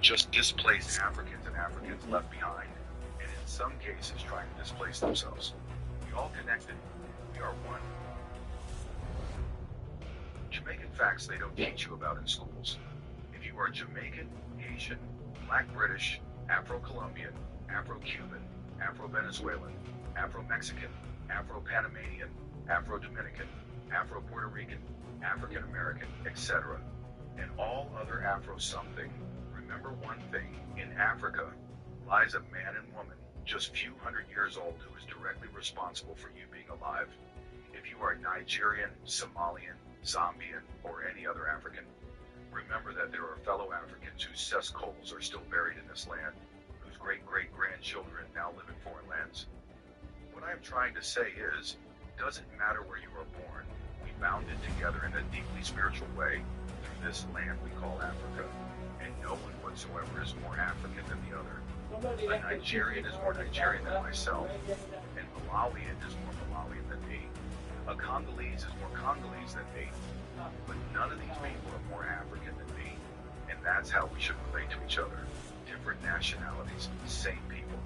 just displaced Africans and Africans left behind, and in some cases trying to displace themselves. We all connected. We are one. Jamaican facts they don't teach you about in schools. If you are Jamaican, Haitian, Black British, Afro-Colombian, Afro-Cuban, Afro-Venezuelan, Afro-Mexican, Afro-Panamanian, Afro-Dominican, Afro-Puerto Rican, African-American, etc., and all other Afro-something, remember one thing, in Africa lies a man and woman just few hundred years old who is directly responsible for you being alive. If you are Nigerian, Somalian, Zambian, or any other African, remember that there are fellow Africans whose cesspools are still buried in this land, whose great-great-grandchildren now live in foreign lands. What I am trying to say is, it doesn't matter where you were born, we bounded together in a deeply spiritual way through this land we call Africa, and no one whatsoever is more African than the other. A Nigerian is more Nigerian than myself, and Malawian is more Malawian than me. A Congolese is more Congolese than me, but none of these people are more African than me, and that's how we should relate to each other. Different nationalities, same people.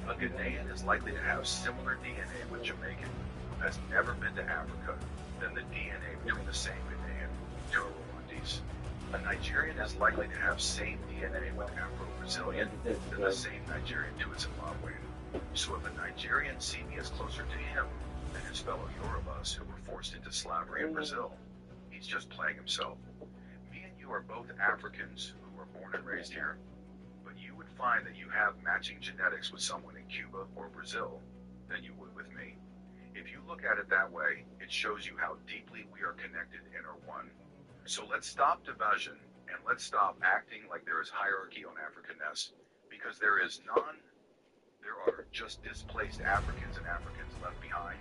A Ghanaian is likely to have similar DNA with Jamaican, who has never been to Africa, than the DNA between the same Ghanaian to a Rwandese. A Nigerian is likely to have same DNA with Afro-Brazilian than the same Nigerian to a Zimbabwean. So if a Nigerian sees me as closer to him than his fellow Yorubas who were forced into slavery in Brazil, he's just playing himself. Me and you are both Africans who were born and raised here, but you would find that you have matching genetics with someone in Cuba or Brazil than you would with me. If you look at it that way, it shows you how deeply we are connected and are one. So let's stop division, and let's stop acting like there is hierarchy on Africanness, because there is none. There are just displaced Africans and Africans left behind,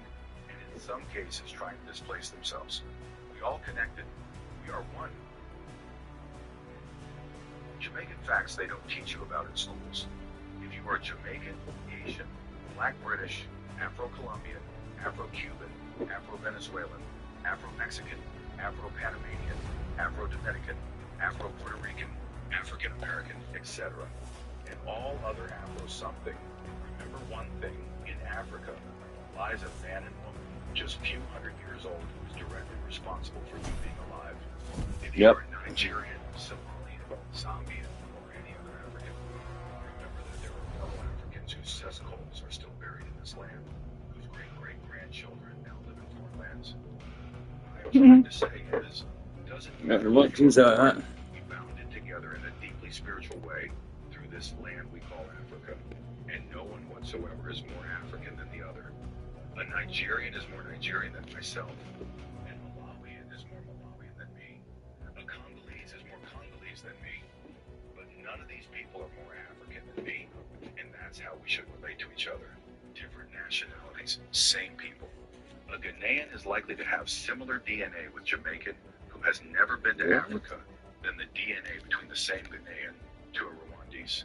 and in some cases trying to displace themselves. We all connected. We are one. Jamaican facts they don't teach you about in schools. If you are Jamaican, Haitian, Black British, Afro-Colombian, Afro-Cuban, Afro-Venezuelan, Afro-Mexican, Afro-Panamanian, Afro-Dominican, Afro-Puerto Rican, African-American, etc., and all other Afro-something, remember one thing, in Africa lies a man and woman just few hundred years old who is directly responsible for you being alive. If you are Nigerian, Somalian, Zambian, or any other African, remember that there are fellow Africans whose cesspools are still buried in this land, whose great-great-grandchildren now live in foreign lands. What I'm trying to say is, it doesn't matter where you are born, we bounded together in a deeply spiritual way through this land we call Africa, and no one whatsoever is more African than the other. A Nigerian is more Nigerian than myself, and Malawian is more Malawian than me. A Congolese is more Congolese than me, but none of these people are more African than me, and that's how we should relate to each other. Different nationalities, same people. A Ghanaian is likely to have similar DNA with Jamaican, who has never been to Africa, than the DNA between the same Ghanaian to a Rwandese.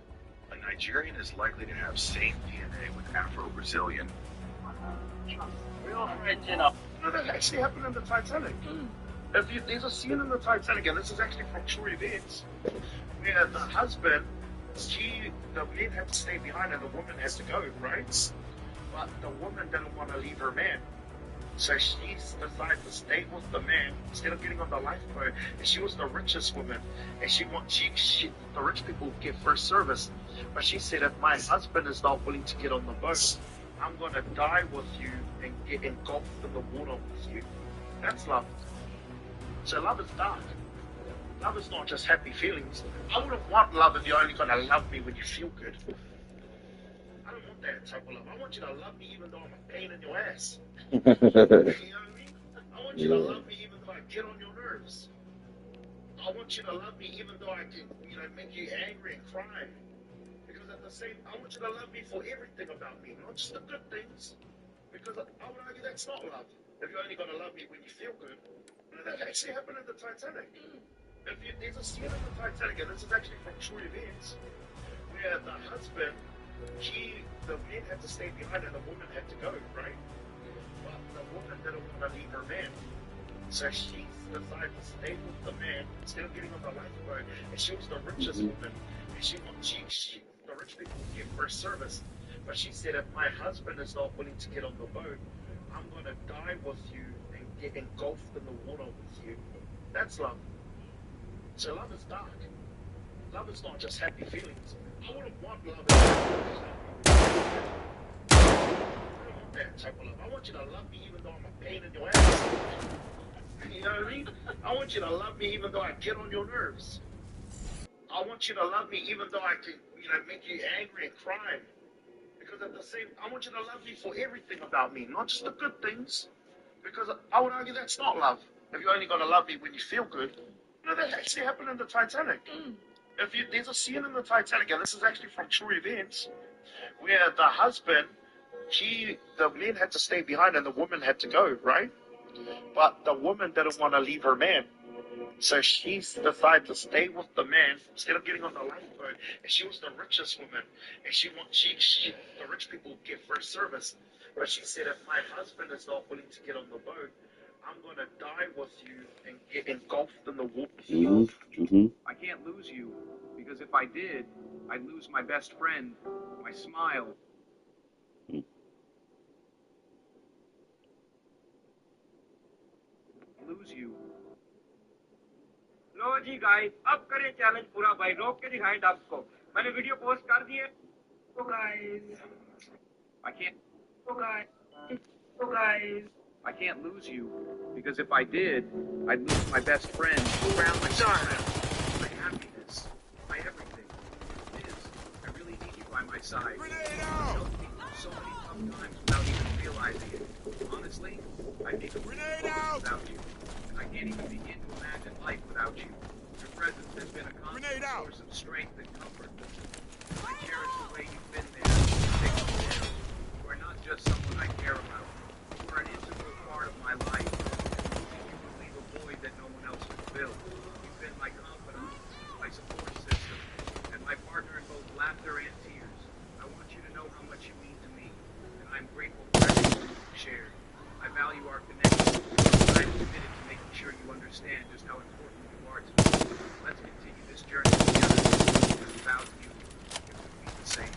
A Nigerian is likely to have same DNA with Afro-Brazilian. That actually happened in the Titanic. There's a scene in the Titanic, and this is actually from true events, where the husband, the man had to stay behind and the woman has to go, right? But the woman didn't want to leave her man. So she decided to stay with the man instead of getting on the lifeboat. And she was the richest woman, and the rich people get first service. But she said, if my husband is not willing to get on the boat, I'm going to die with you and get engulfed in the water with you. That's love. So love is dark. Love is not just happy feelings. I wouldn't want love if you're only going to love me when you feel good. I don't want that type of love. I want you to love me even though I'm a pain in your ass. You know what I mean? I want you to love me even though I get on your nerves. I want you to love me even though I can, make you angry and cry. Because I want you to love me for everything about me, not just the good things. Because I would argue that's not love. If you're only going to love me when you feel good. That actually happened in the Titanic. There's a scene in the Titanic, and this is actually from true events, where the husband, the man had to stay behind and the woman had to go, right? But the woman didn't want to leave her man. So she decided to stay with the man instead of getting on the lifeboat. And she was the richest woman. And the rich people give first service. But she said, if my husband is not willing to get on the boat, I'm going to die with you and get engulfed in the water with you. That's love. So love is dark. Love is not just happy feelings. I wouldn't want love as I don't want that type of love. I want you to love me even though I'm a pain in your ass. You know what I mean? I want you to love me even though I get on your nerves. I want you to love me even though I can, make you angry and cry. Because at the same, I want you to love me for everything about me, not just the good things. Because I would argue that's not love. If you're only going to love me when you feel good. That actually happened in the Titanic. There's a scene in the Titanic, and this is actually from true events, where the husband, the man had to stay behind and the woman had to go, right? But the woman didn't want to leave her man. So she decided to stay with the man instead of getting on the lifeboat. And she was the richest woman. And the rich people give first service. But she said, if my husband is not willing to get on the boat, I'm going to die with you and get engulfed in the water. I can't lose you, because if I did, I'd lose my best friend, my smile. Lose you. लो जी guys, अब करें challenge पूरा भाई, रोक के दिखाएं dub को। मैंने वीडियो पोस्ट कर दी है। तो guys, I can't lose you, because if I did, I'd lose my best friend, my smile, my happiness, my everything. It is. I really need you by my side. You've helped me through so many tough times without even realizing it. Honestly, I think I'm without you. I can't even begin to imagine life without you. Your presence has been a constant source of strength and comfort. I cherish the way you've been there. You are not just someone I care about. You are an integral part of my life. You would leave a void that no one else could fill. You've been my confidant, my support system, and my partner in both laughter and tears. I want you to know how much you mean to me, and I'm grateful for everything you've shared. I value our connection, and I'm committed to making sure you understand just how important you are to me. Let's continue this journey together, because without you, it would be the same.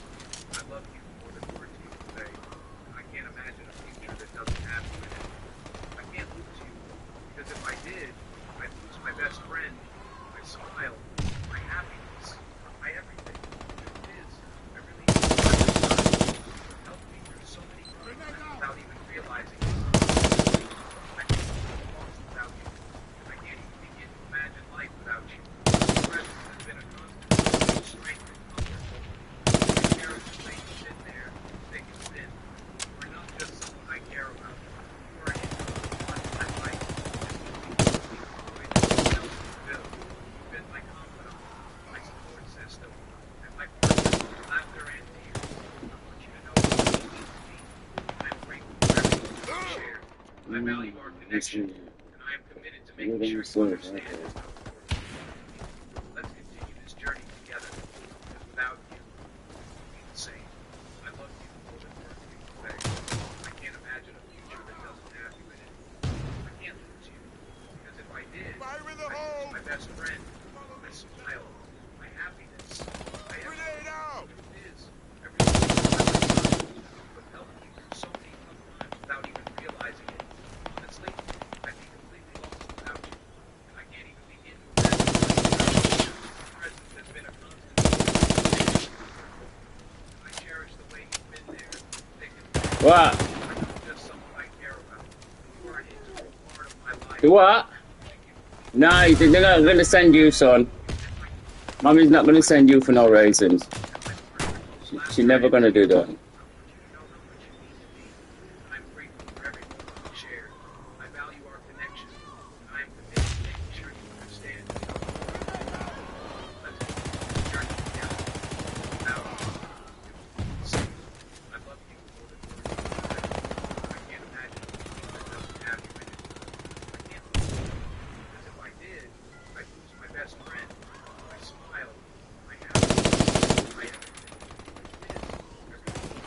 I love you more than words can convey. I can't imagine a future that doesn't have you in it. I can't lose you, because if I did, I'd lose my best friend, my smile, my happiness, my everything. It is. I really need you by my side. You've helped me through so many times without even realizing it. I feel lost without you. I can't even begin to imagine life without you. Your presence has been a constant source of strength and comfort. I cherish the way you've been there, thick and thin. You are not just someone I care about. You are an integral part of my life. You've been my confidant, my support system, and my partner in laughter and tears. I want you to know what you mean to me. I'm grateful for everything you share. I value our connection, and I am committed to making sure you understand just how important you are. Let's continue this journey together, because without you, it would be the same. I love you more than words can convey. I can't imagine a future that doesn't have you in it. I can't lose you, because if I did, I'd lose my best friend, my smile, my happiness, my everything. It is. Everything but helped me through so many tough times without even realizing it. Honestly, I'd be completely lost without you. And I can't even begin to imagine life without you. Your presence has been a constant source of I cherish the way you've been there, thick and thin. What? You're not just someone I care about. You are an integral part of my life. What? No, they're not going to send you, son. Mommy's not going to send you for no reasons. She's never going to do that. I want you to know how much you mean to me, and I'm grateful for every moment you share. I value our connection, and I am committed to making sure you understand just how important you are. Let's continue this journey together. Without you, it would be the same. I love you more than words can convey. I can't imagine a future that doesn't have you in it. I can't lose you, because if I did, I'd lose my best friend, my smile, my happiness, my everything. It is. Everything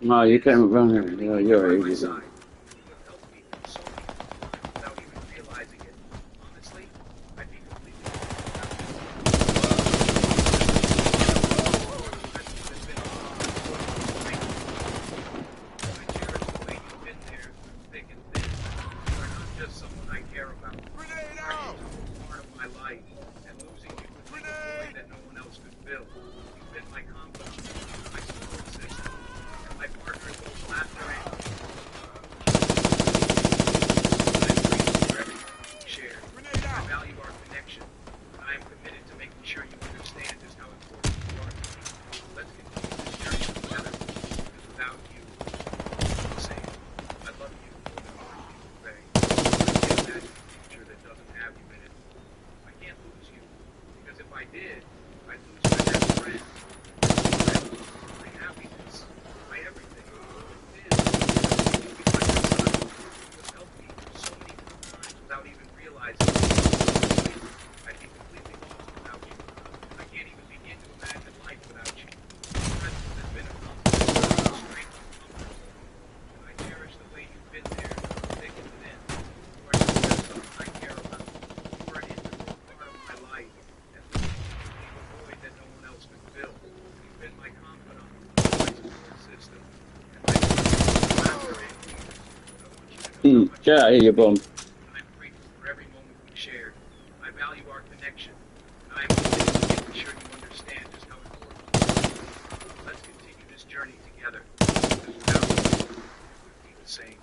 No, you can't run here. You're By my easy. side. You have helped me through so many times without even realizing it. Honestly, I'd be completely lost without you. It's been a long time. I cherish the way you've been there through thick and thin. You are not just someone I care about. You are an integral part of my life, and losing you would leave a void that no one else could fill. You've been my confidant, my support system, and my partner in both laughter and I'm grateful for every moment we shared. I value our connection, and I am committed to making sure you understand just how important you are to me. Let's continue this journey together, because without you, I'm the same. I love you more than words can convey. I can't imagine a future that doesn't have you in it. I can't lose you, because if I did, I'd lose my best friend, my happiness, my everything. It is you by my side. You have helped me through so many tough times without even realizing it. I'd be completely lost without you. I can't even begin to imagine life without you. Your presence has been a comfort, strength and comfort. And I cherish the way you've been there, thick and thin. You are not just someone I care about. You are an integral part of my life, and losing you would leave a void that no one else could fill. You've been my confidant, my support system, and my laughter and tears. I want you to know how much Get I out of love here, you, bum. and I'm grateful for every moment we shared. I value our connection, and I am committed to making sure you understand just how important you are. Let's continue this journey together, because without you, it wouldn't be the same.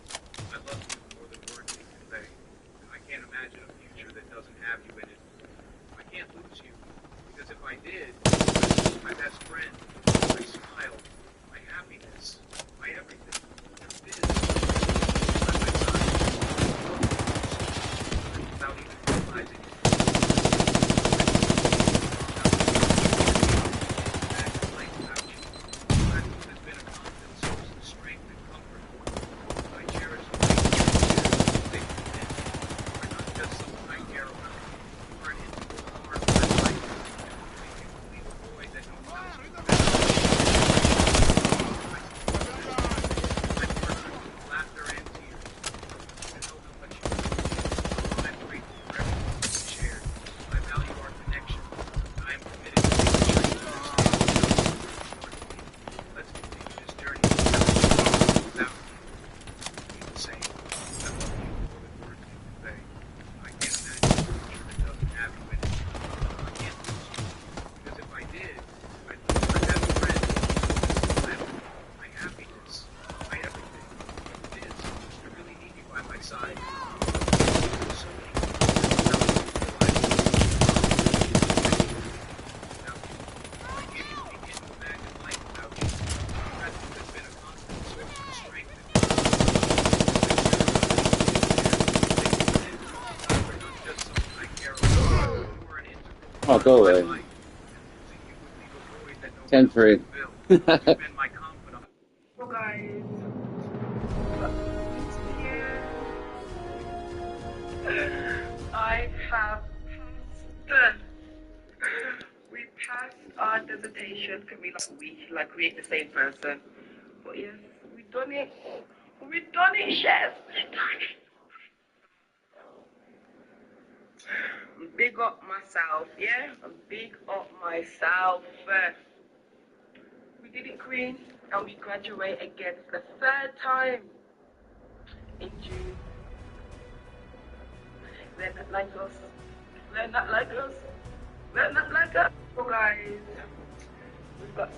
I love you more than words can convey, and I can't imagine a future that doesn't have you in it. I can't lose you, because if I did, I'd lose my best friend, my smile, my happiness, my everything. It is by my side. Without even realizing it. Imagine life without you. Your presence has been a constant source of strength and comfort for me. I cherish the way you share thick and thin. You are not just someone I care about. You are an integral part of my life, and losing you would leave a void that no one else could fill. My support system, my partner in both laughter and tears. You know how much you love me. I'm grateful for every moment we shared. I value our connection, and I am committed to making sure you understand just how important you are to me. Let's continue this journey together. Without you, it wouldn't be the same. I love you more than words can convey. I can't imagine a future that doesn't have you in it. I can't lose you, because if I did, I'd lose my best friend, my smile, my happiness, my everything. It is. I really need you by my side. So many times without even realizing it. Without you, I can't even begin to imagine life without you. Your presence has been a constant source of strength and comfort. I cherish the way you share thick and thin. You are not just someone I care about. You are an integral Oh, part of go my away. life, and losing you would leave a void that no one else 10-3. could fill. You've been my confidant. So guys, I have passed. We passed our dissertation. Can we like create the same person? But yes, we done it. We done it, chef. We done it. Big up myself, yeah? Big up myself. We did it, Queen, and we graduate again for the third time in June. They're not like us. They're not like us. They're not like us. So guys, we've got.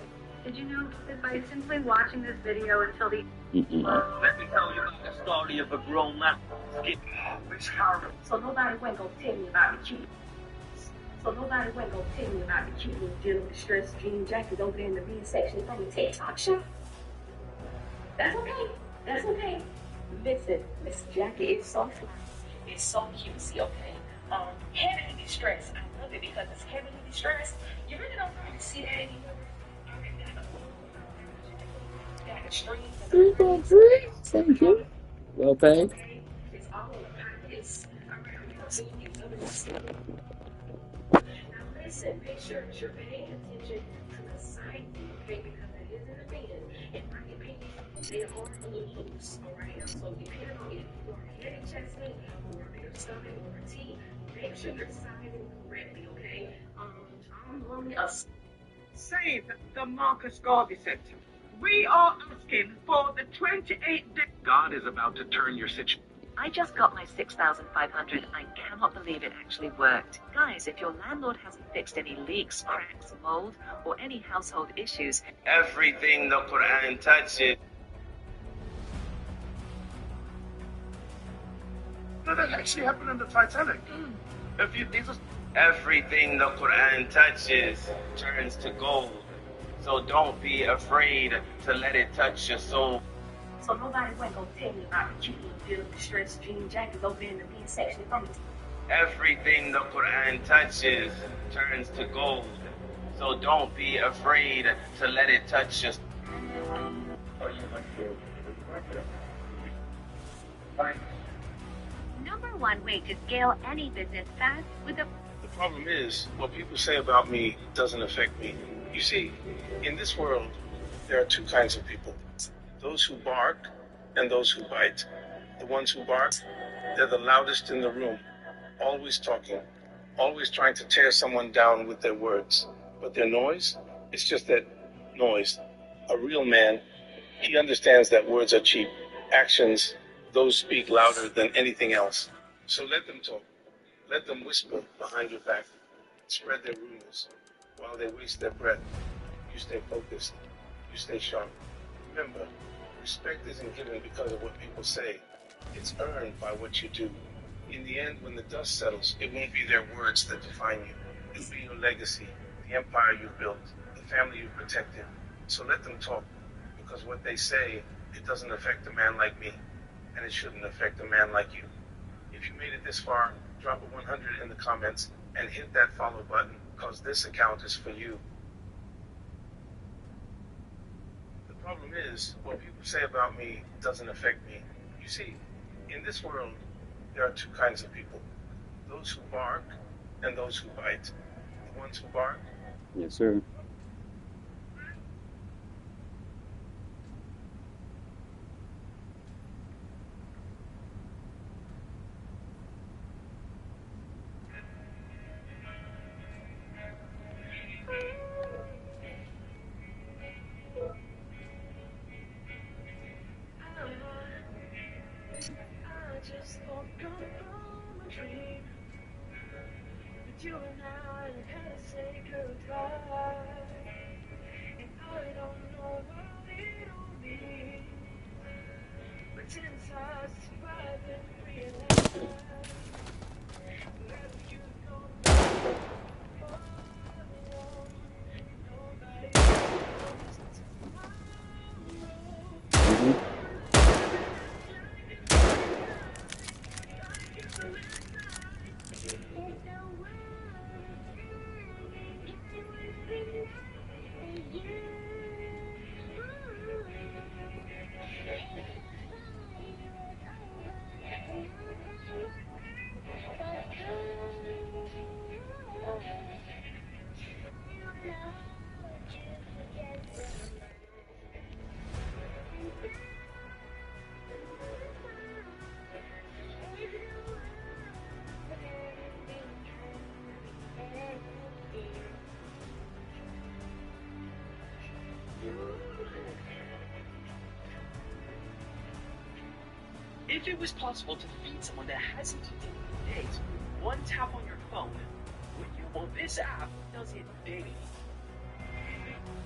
Did you know that by simply watching this video until the Let me tell you about the story of a grown man. Which horror. so nobody went go tell me about the cheating. So nobody went go tell me about the cheating dealing with the stress jean jacket over there in the B section from the TED Talk show. That's okay. That's okay. Listen, this jacket is so fly. It's so cutesy, okay? Heavily distressed. I love it because it's heavily distressed. You really don't really see that anymore. Got the strings and the Thank you. Well paid. okay? It's all in the pockets. So you can do this. Now listen, make sure that you're paying attention to the side view, okay? Because is in the bed. In my opinion, they are elite, alright? So depending on if you are heavy chested or a bigger stomach or a T, make sure you're sizing correctly, okay? I'm normally a Save the Marcus Garvey Center. We are asking for the 28-day. God is about to turn your situation. I just got my 6,500. I cannot believe it actually worked. Guys, if your landlord hasn't fixed any leaks, cracks, mold, or any household issues, everything the Quran touches. No, that actually happened in the Titanic. If you, these are Everything the Quran touches turns to gold. So don't be afraid to let it touch your soul. So nobody went go tell me about the cute little bit of distressed jean jackets over there in the B section from the Everything the Quran touches turns to gold. So don't be afraid to let it touch your soul. Number one way to scale any business fast with a The problem is, what people say about me doesn't affect me. You see, in this world, there are two kinds of people. Those who bark and those who bite. The ones who bark, they're the loudest in the room, always talking, always trying to tear someone down with their words. But their noise, it's just that noise. A real man, he understands that words are cheap. Actions, those speak louder than anything else. So let them talk. Let them whisper behind your back, spread their rumors, while they waste their breath. You stay focused, you stay sharp. Remember, respect isn't given because of what people say. It's earned by what you do. In the end, when the dust settles, it won't be their words that define you. It'll be your legacy, the empire you've built, the family you've protected. So let them talk, because what they say, it doesn't affect a man like me, and it shouldn't affect a man like you. If you made it this far, drop a 100 in the comments and hit that follow button, because this account is for you. The problem is, what people say about me doesn't affect me. You see, in this world, there are two kinds of people. Those who bark and those who bite. The ones who bark. Yes, sir. You and I had to say goodbye, and I don't know what it'll be, but since I survived and realized that you don't know nobody knows tomorrow. If it was possible to feed someone that hasn't eaten in days, one tap on your phone, would you want this app does it daily?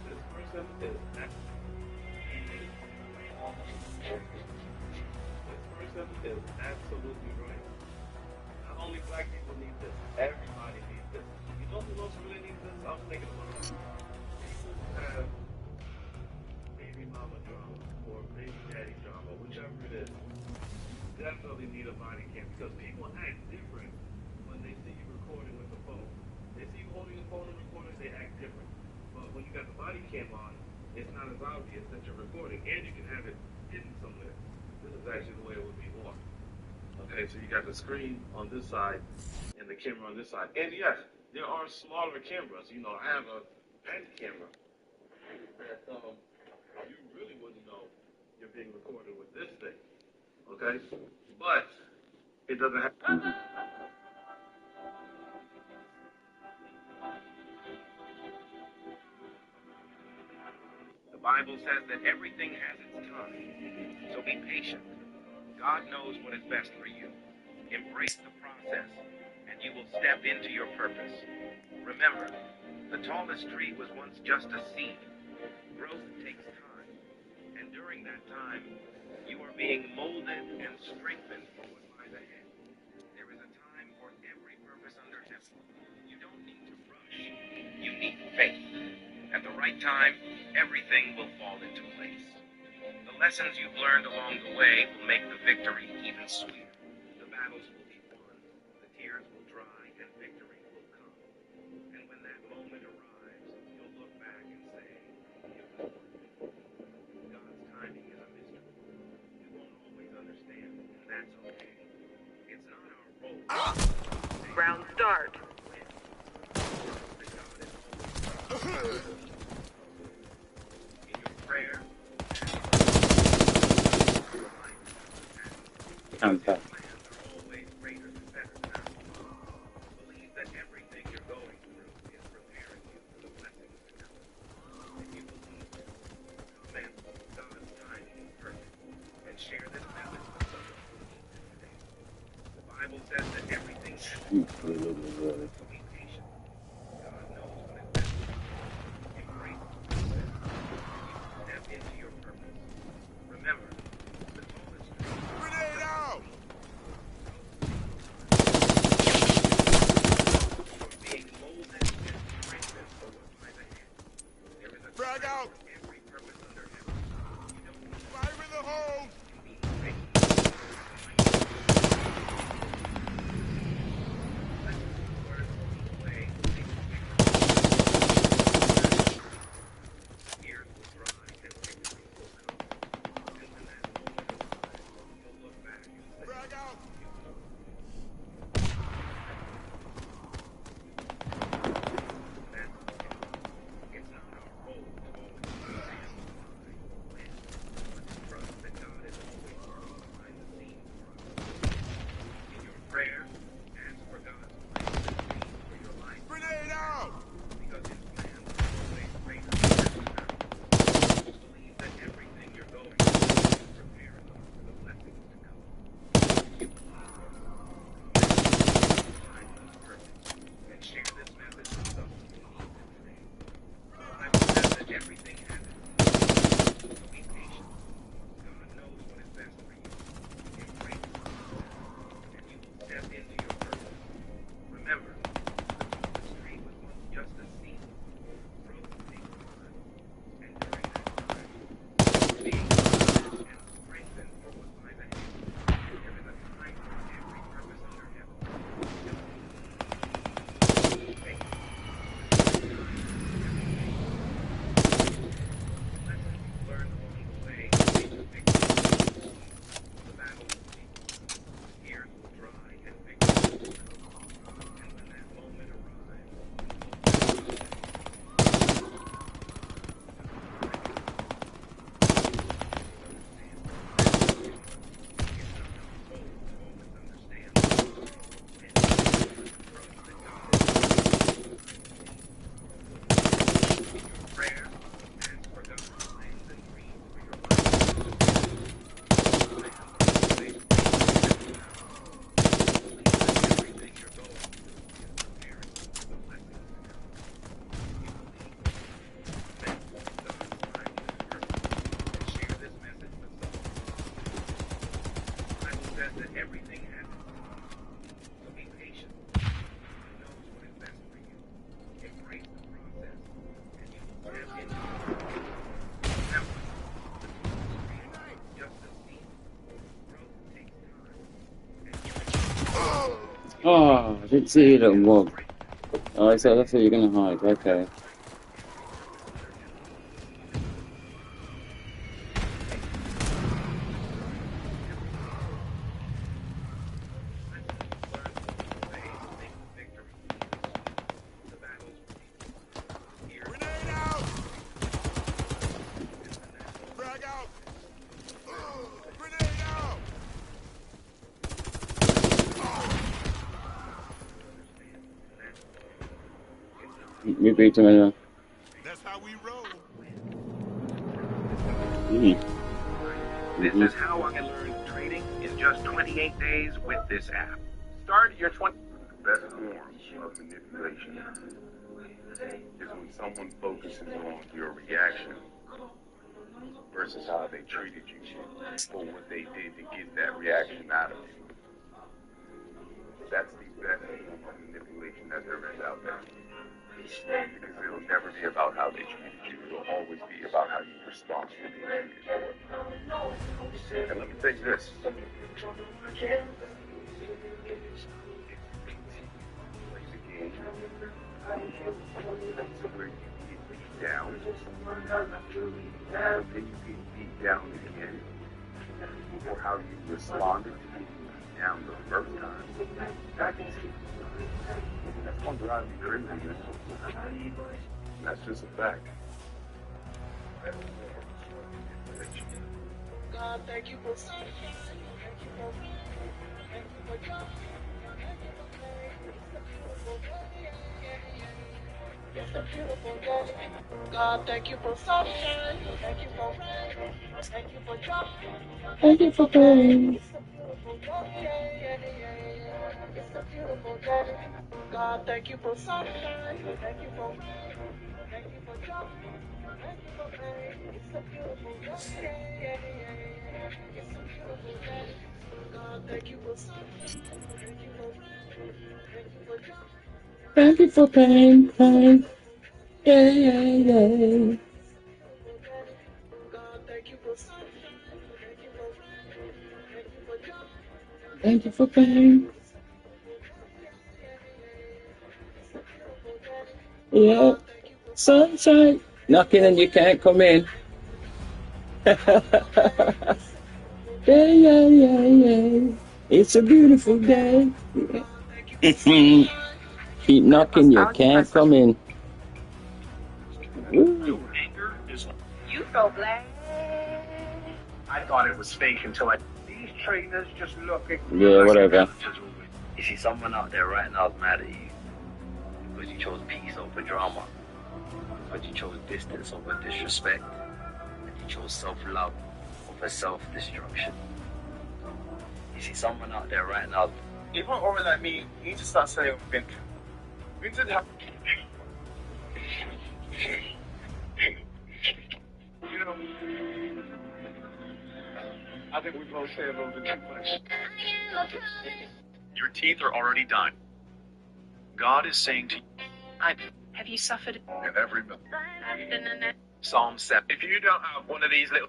This person is absolutely right. Not only black people need this, everybody needs this. You know who else really needs this? I was thinking about it. People have baby mama drama or baby daddy drama, whichever it is. Definitely need a body cam because people act different when they see you recording with the phone. They see you holding a phone and recording, they act different. But when you got the body cam on, it's not as obvious that you're recording, and you can have it hidden somewhere. This is actually the way it would be worn. Okay, so you got the screen on this side and the camera on this side. And yes, there are smaller cameras. You know, I have a pen camera that Okay. But it doesn't have. The Bible says that everything has its time. So be patient. God knows what is best for you. Embrace the process, and you will step into your purpose. Remember, the tallest tree was once just a seed. Growth takes time, and during that time, you are being molded and strengthened for what lies ahead. There is a time for every purpose under heaven. You don't need to rush. You need faith. At the right time, everything will fall into place. The lessons you've learned along the way will make the victory even sweeter. The battles will be won, the tears will dry, and victory will come. And when that moment arrives, you'll look back and say, it was worth it. God's timing is a mystery. We won't always understand, and that's okay. It's not our role. Round start. In your prayer, Camper. always greater and better now. Believe that everything you're going through is preparing you for the blessings to come. If you believe this, comment God's timing is perfect and share this message with someone who needs it today. The Bible says that everything has its time. So be patient. God knows what is best for you. Embrace the process. Step into your purpose. Remember, the tallest tree. Grenade out! Being molded and strengthened for what lies ahead. There is a Frag time out! for every purpose under heaven. You don't need to Fire in the hole! be faithful. Tears will dry and victory will come. And when that moment arrives, you'll look back and say, Frag out! that's okay. It's not our role to always understand why or when, but to trust that God is always working behind the scenes for us. In your prayer, ask for God's plans and dreams for your life. Grenade out! Because his plans are always greater than our now. Believe that everything you're going through is preparing you for the blessings to come. You time is perfect, and share this message with someone who needs it today. The Bible says that everything has its time. So be patient. God knows what is best for you. Embrace the process, and you will step into your purpose. Remember, the tallest tree was once just a seed. Growth takes time, and during that time, being molded and strengthened for what lies ahead. There is a time for every purpose under heaven. Faith. Lessons you've learned along the way make the victory. The battle will be won. Tears will dry and victory will come. And when that moment arrives, prayer, ask for God's plans and dreams for your life. Everything you're going through is preparing you for the blessings to come. Thank God's timing is perfect, and share this message with someone. The Bible says that everything has its time. So be patient. God knows what is best for you. Embrace the process, and you will step into your purpose. Remember, the tallest tree is just a seed. Growth takes time, and Oh, I didn't see you, little mug. Oh, so that's where you're gonna hide. Okay. Grenade out! Frag out! Grenade out! Me beat him. That's how we roll. This is how I learned trading in just 28 days with this app. Start your 20. The best form of manipulation is when someone focuses on your reaction versus how they treated you or what they did to get that reaction out of you. That's the best form of manipulation that there is out there. Because it'll never be about how they treated you. It'll always be about how you respond to the treated. And let me tell you this. Play the game to where you get beat down. Then you get beat down again. Or how you responded to getting beat down the first time. That's gonna drive you crazy, man. That's just a fact. God, thank you for sunshine. Thank you for rain. Thank you for joy. Thank you for pain. It's a beautiful day. God, thank you for sunshine. Thank you for rain. Thank you for joy. Thank you for playing. It's a beautiful day. It's a beautiful day. God, thank you for sunshine. Thank you for rain. Thank you for joy. Thank you for pain. It's a beautiful day. It's a beautiful day. God, thank you for sunshine. Thank you for rain. Thank you for joy. Thank you for playing. Yeah. God, thank you for sunshine. Thank you for rain. Thank you for joy. Thank you for playing. Yeah. Sunshine. Knocking and you can't come in. Yeah. It's a beautiful day. Keep knocking, you can't come in. Woo. Anger is. You so black. I thought it was fake until I. These trainers just looking. Yeah, whatever. You see someone out there right now is mad at you because you chose peace over drama, because you chose distance over disrespect, and you chose self-love over self-destruction. You see someone out there right now. If you're already like me, you need to start saying Vince. Vincent have. You know, I think we both say a little bit too much. Your teeth are already done. God is saying to you, Have you suffered? And every minute. Psalm 7. If you don't have one of these little...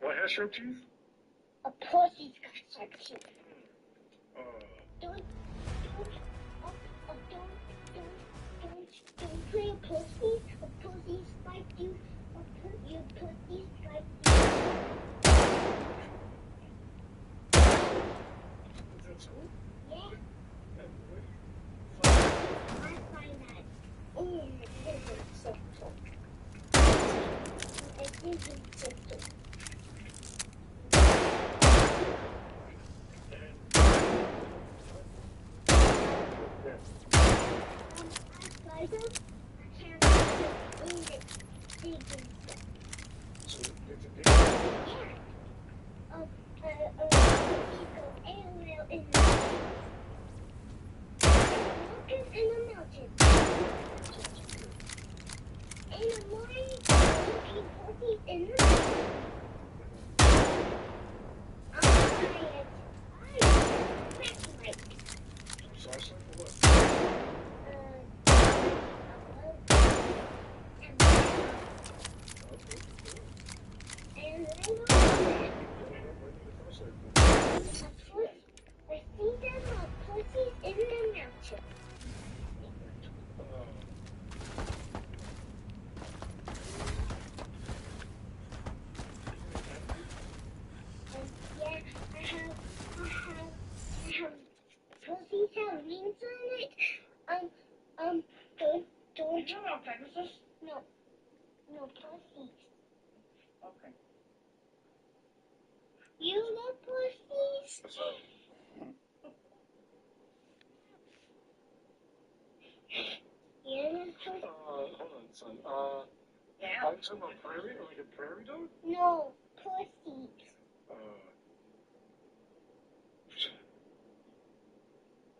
What has your teeth? A pussy's got sharp teeth. Don't play a pussy. A pussy spiked you. Your pussy spiked you. Is that so? Yeah. I find that in different sector. A different sector. No pussies. Okay. You love pussies? son. Yeah. Are you talking about prairie or like a prairie dog? No, pussies.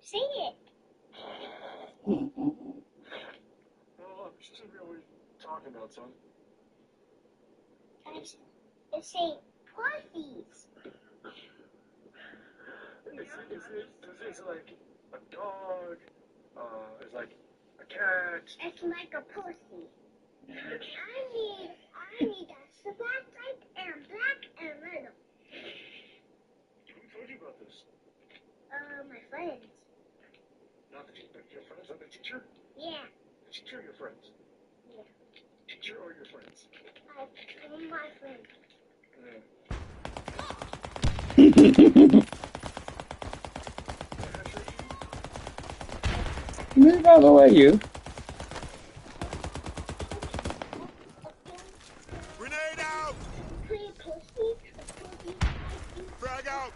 Say it. Well, this isn't really what you're talking about, son. It's saying pussies. Is it like a dog? It's like a cat? It's like a pussy. I need a black light and black and little. Who told you about this? My friends. Not your friends, not the teacher? Yeah. The teacher or your friends? Yeah. Teacher or your friends? My friends. Move out of the way, you. Grenade out! Frag out!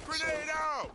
Grenade out!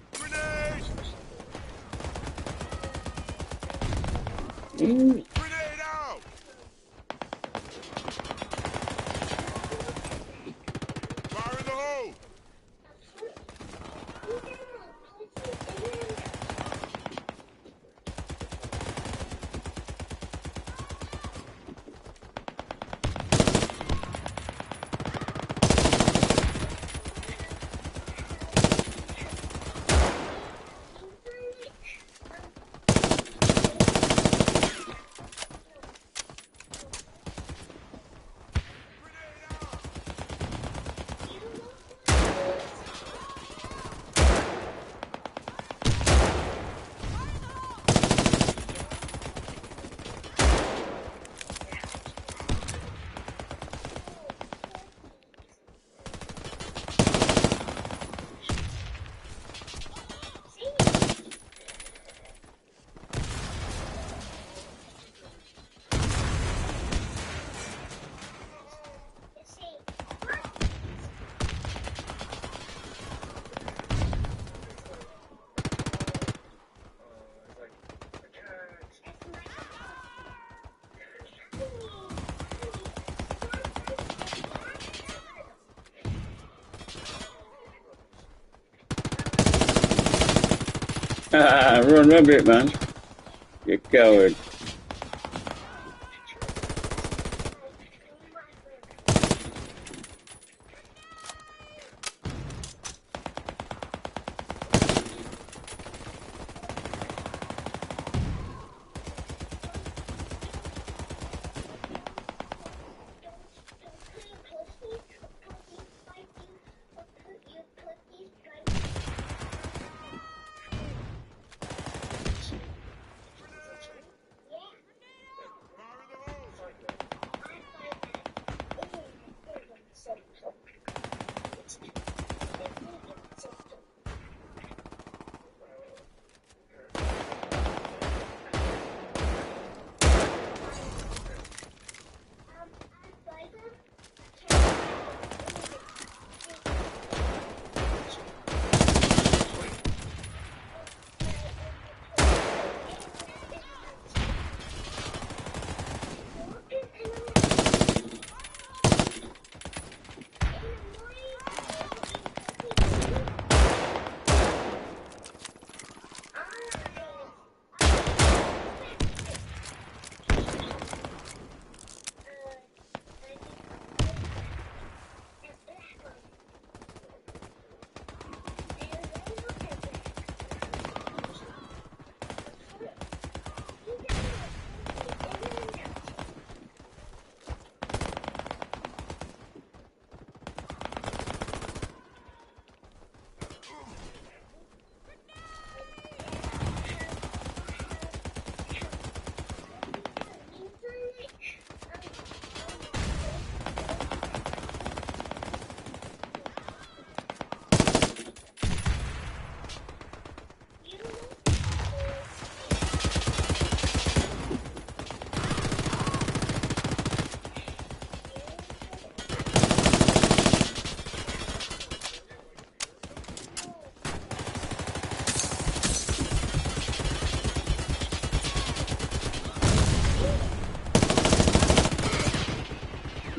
Grenade out! Fire in the hole! Run a bit, man. You coward.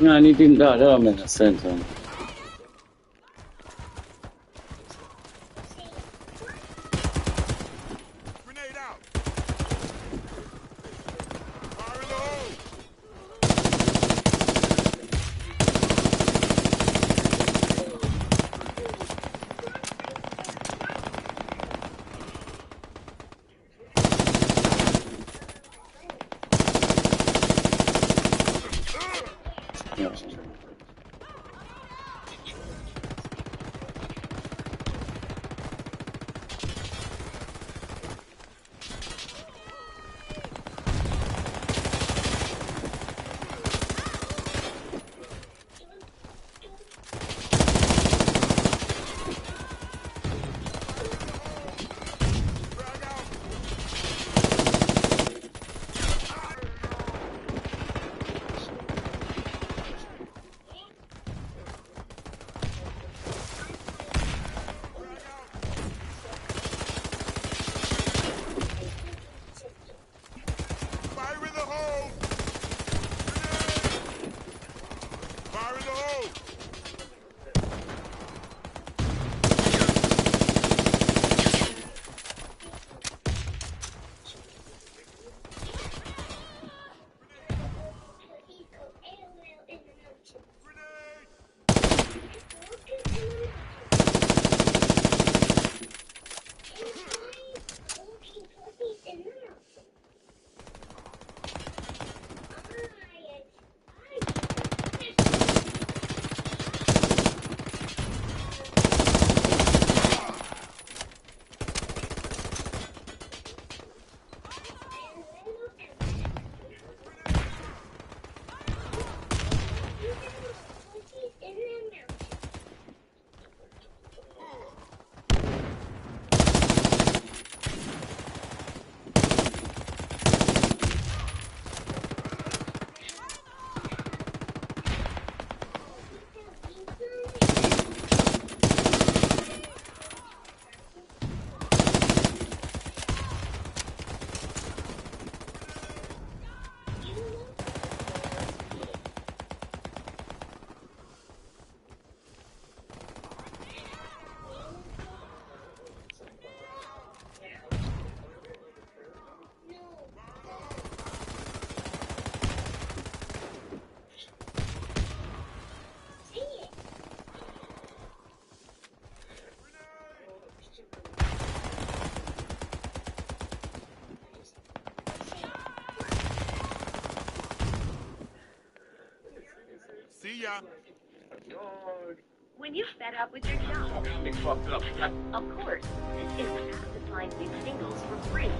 No, and he didn't die. That don't make no sense, man. Grenade out. Fire in the hole. Yeah. Frag out. Fire in the hole. Grenade. Fire in the hole. See ya. When you're fed up with your job, They fucked up. of course, this is the app to find new singles for free.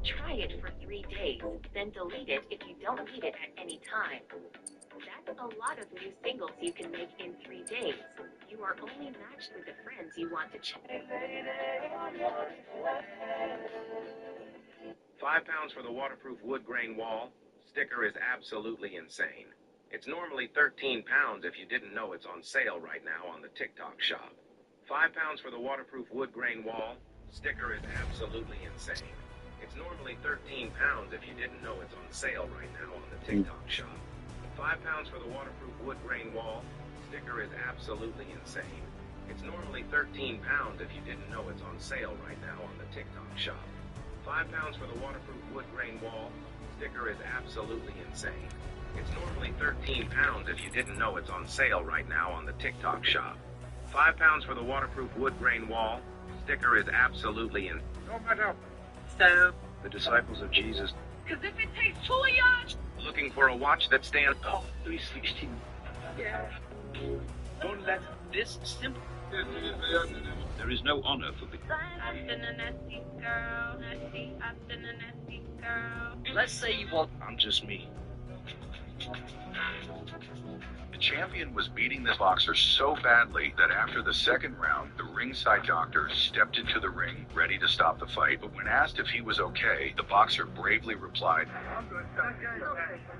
Try it for 3 days, then delete it if you don't need it at any time. That's a lot of new singles you can make in 3 days. You are only matched with the friends you want to check. £5 for the waterproof wood grain wall. Sticker is absolutely insane. It's normally £13 if you didn't know it's on sale right now on the TikTok shop. £5 for the waterproof wood grain wall. Sticker is absolutely insane. It's normally £13 if you didn't know it's on sale right now on the TikTok shop. £5 for the waterproof wood grain wall. Sticker is absolutely insane. It's normally £13 if you didn't know it's on sale right now on the TikTok shop. £5 for the waterproof wood grain wall. Sticker is absolutely insane. It's normally £13 if you didn't know it's on sale right now on the TikTok shop. £5 for the waterproof wood grain wall. Sticker is absolutely insane. No matter. So, the disciples of Jesus. Because if it takes 2 of y'all... Looking for a watch that stands. Oh, 316. Yeah. Don't let this simple. There is no honor for the. I've been a nasty girl, nasty. I've been a nasty girl. Let's say you want. I'm just me. champion was beating this boxer so badly that after the second round, the ringside doctor stepped into the ring, ready to stop the fight. But when asked if he was okay, the boxer bravely replied,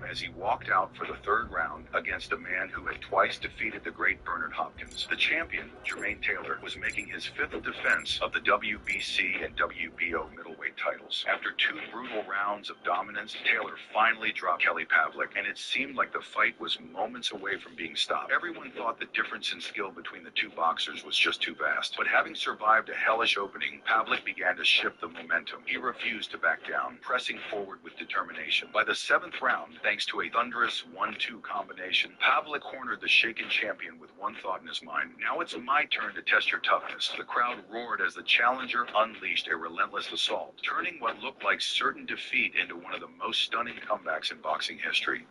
as he walked out for the third round against a man who had twice defeated the great Bernard Hopkins. The champion, Jermaine Taylor, was making his fifth defense of the WBC and WBO middleweight titles. After 2 brutal rounds of dominance, Taylor finally dropped Kelly Pavlik, and it seemed like the fight was moments away from being stopped. Everyone thought the difference in skill between the two boxers was just too vast. But having survived a hellish opening, Pavlik began to shift the momentum. He refused to back down, pressing forward with determination. By the 7th round, thanks to a thunderous 1-2 combination, Pavlik cornered the shaken champion with one thought in his mind: now it's my turn to test your toughness. The crowd roared as the challenger unleashed a relentless assault, turning what looked like certain defeat into one of the most stunning comebacks in boxing history.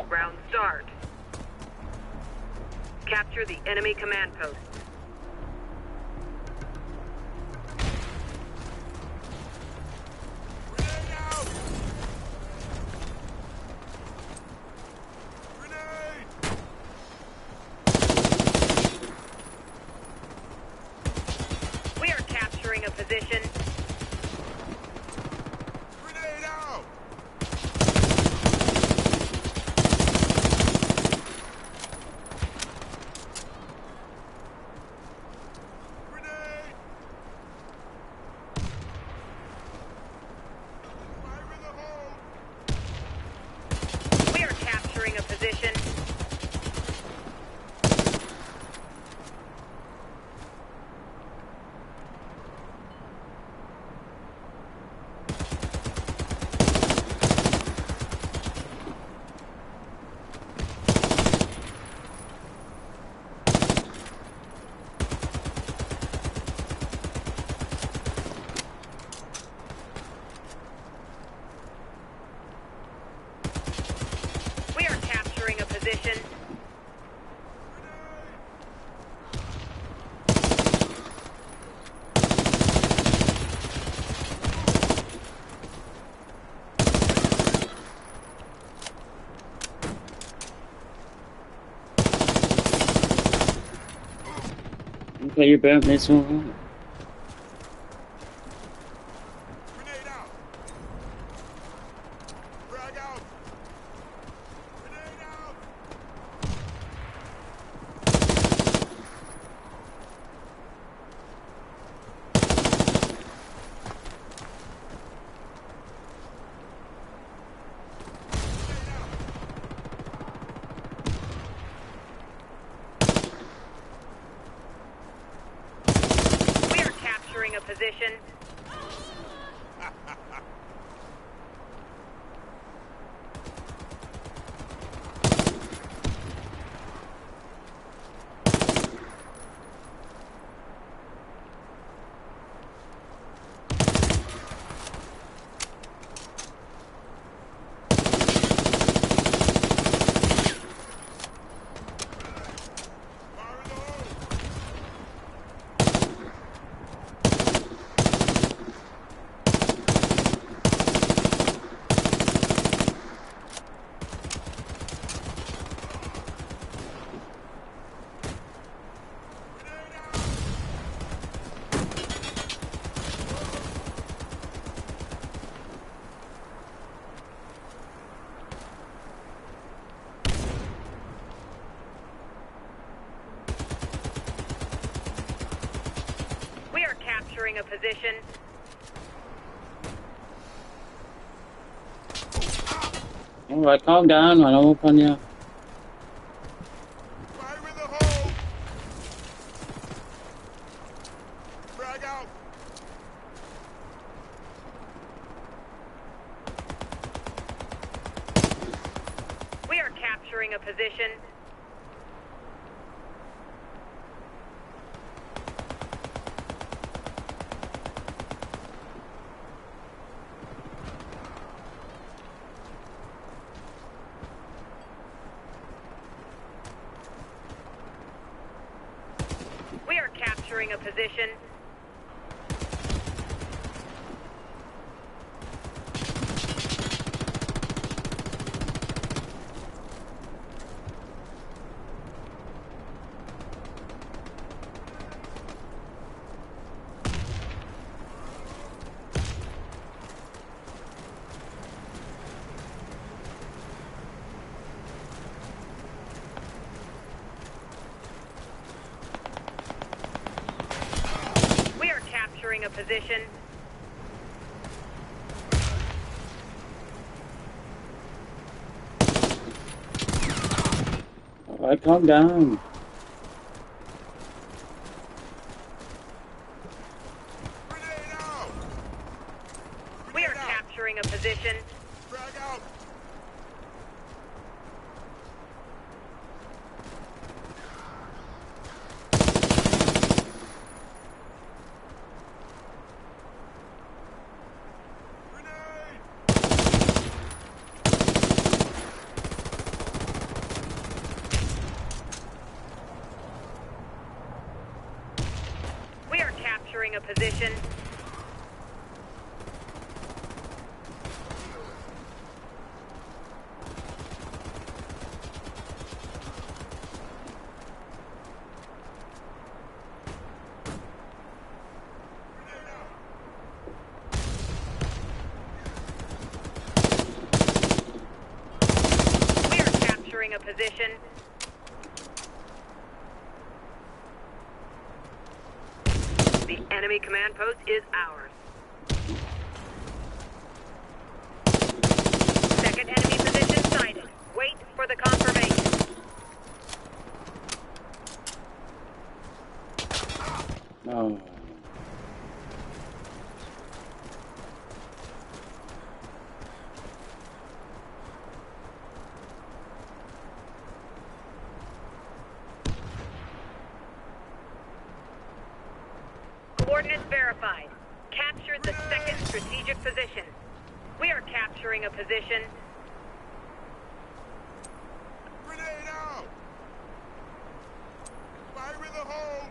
Round start. Capture the enemy command post. We are capturing a position. Grenade out! Grenade! Fire in the hole! We are capturing a position. We are capturing a position. Okay, you burnt this one. Grenade out! Frag out! Grenade out! We are capturing a position. Fire in the hole! We are capturing a position. Alright, calm down, man. I'm up on you. Fire in the hole! Frag out! We are capturing a position. We are capturing capturing a position. A position. Alright, calm down. We are capturing a position. Frag out. We are capturing a position. We are capturing a position. The enemy command post is ours. Second enemy position sighted. Wait for the confirmation. Oh. Coordinates verified. Capture the second strategic position. We are capturing a position. Grenade out. Fire in the hole.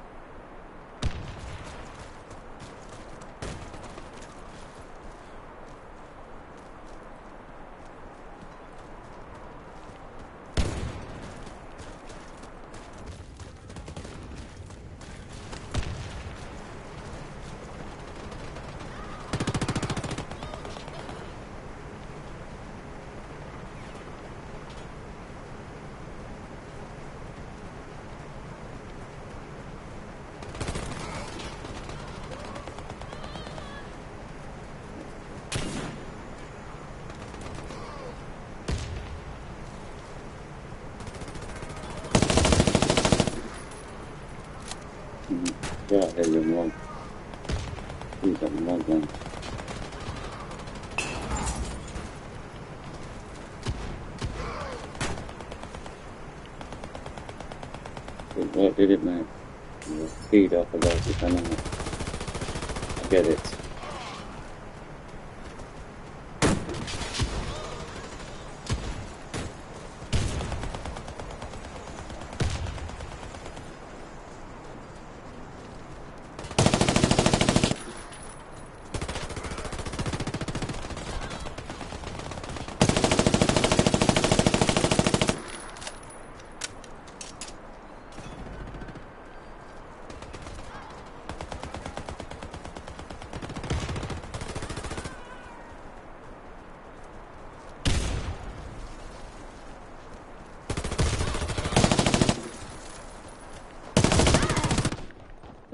Yeah, there's one. He's got one gun. What did it, man? Speed off about it, I know. I get it.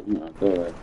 No, go ahead.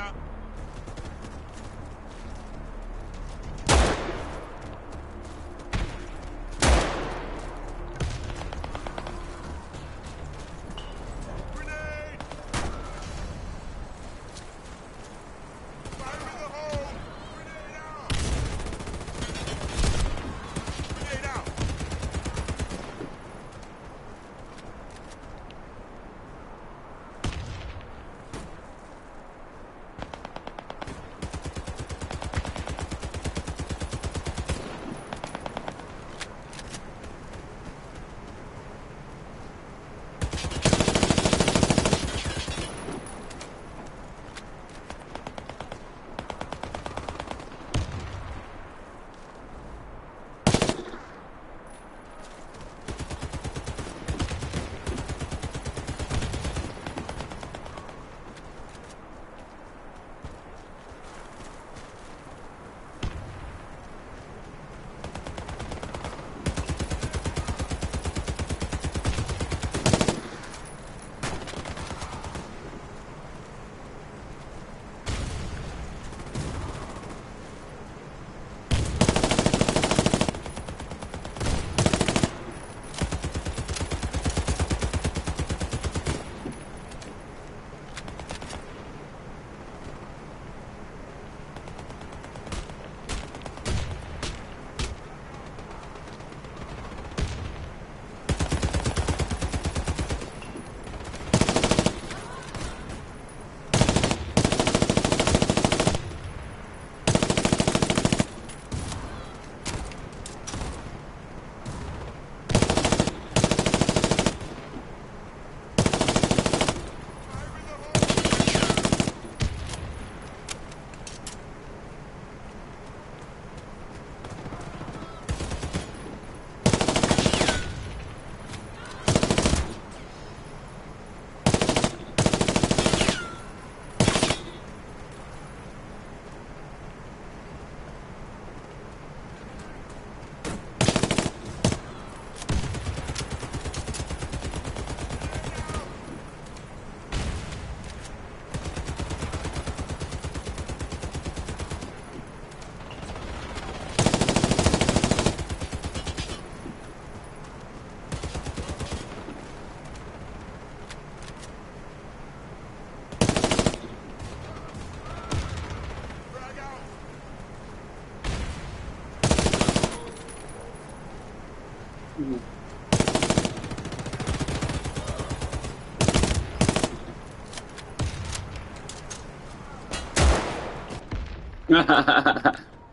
out. Grenade! Fire in the hole! Grenade out! Grenade out!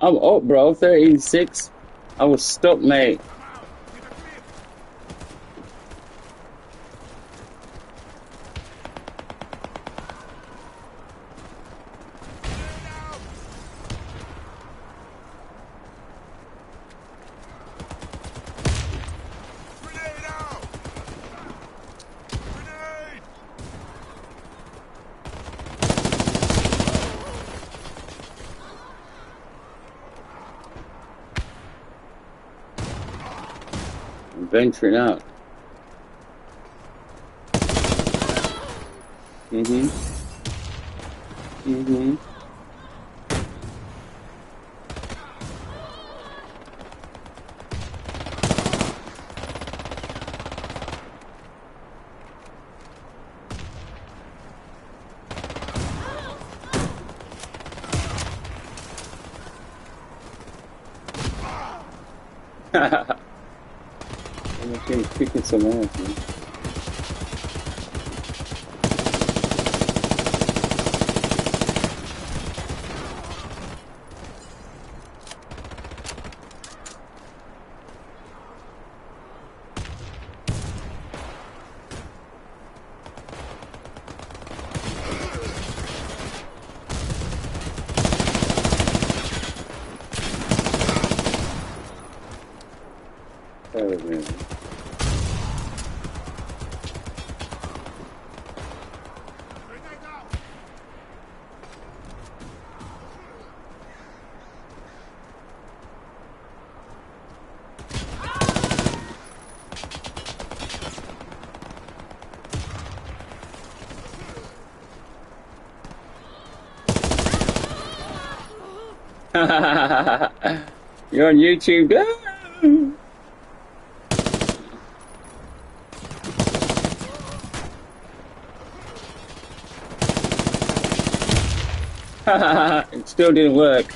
I'm up, bro. 36. I was stuck, mate. Venturing out. I'm kicking some ass, man. Oh, man. You're on YouTube. It still didn't work.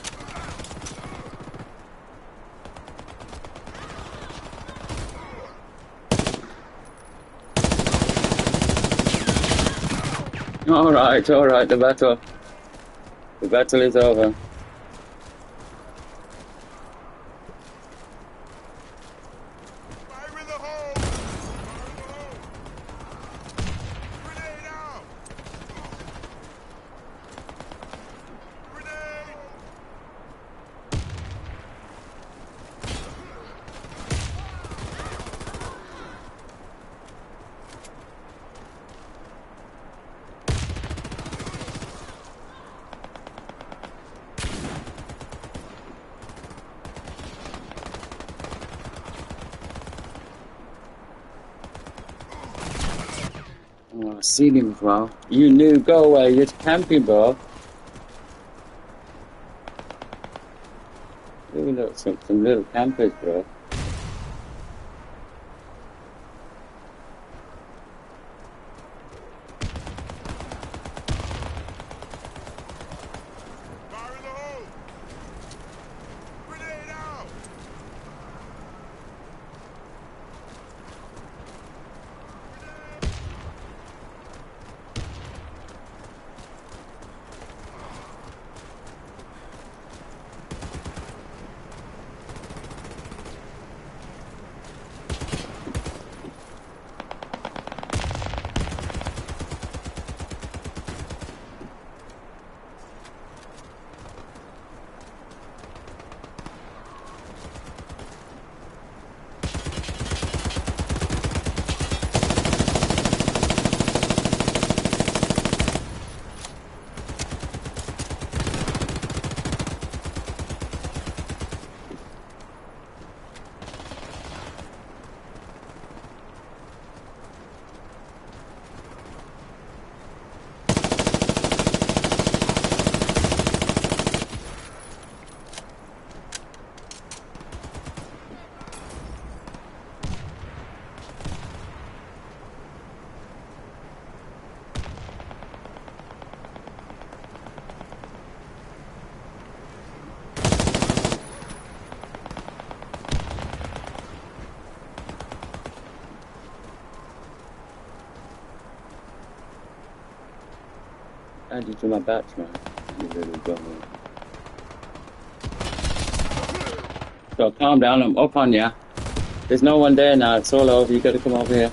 All right, the battle is over. Fire in the hole! Grenade out! Grenade! Oh, ceiling, bro. You knew. Go away. You're camping, bro. You look some little campers, bro. Fire in the hole! Grenade out! Add you to my batch, man. You little dummy. So calm down. I'm up on ya. There's no one there now. It's all over. You gotta come over here.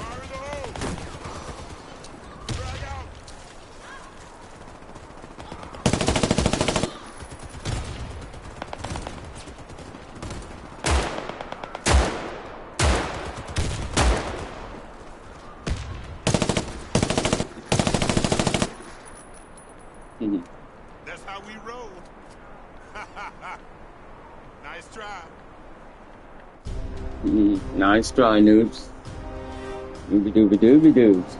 That's how we roll. Nice try. Nice try, noobs. Dooby dooby dooby doobs.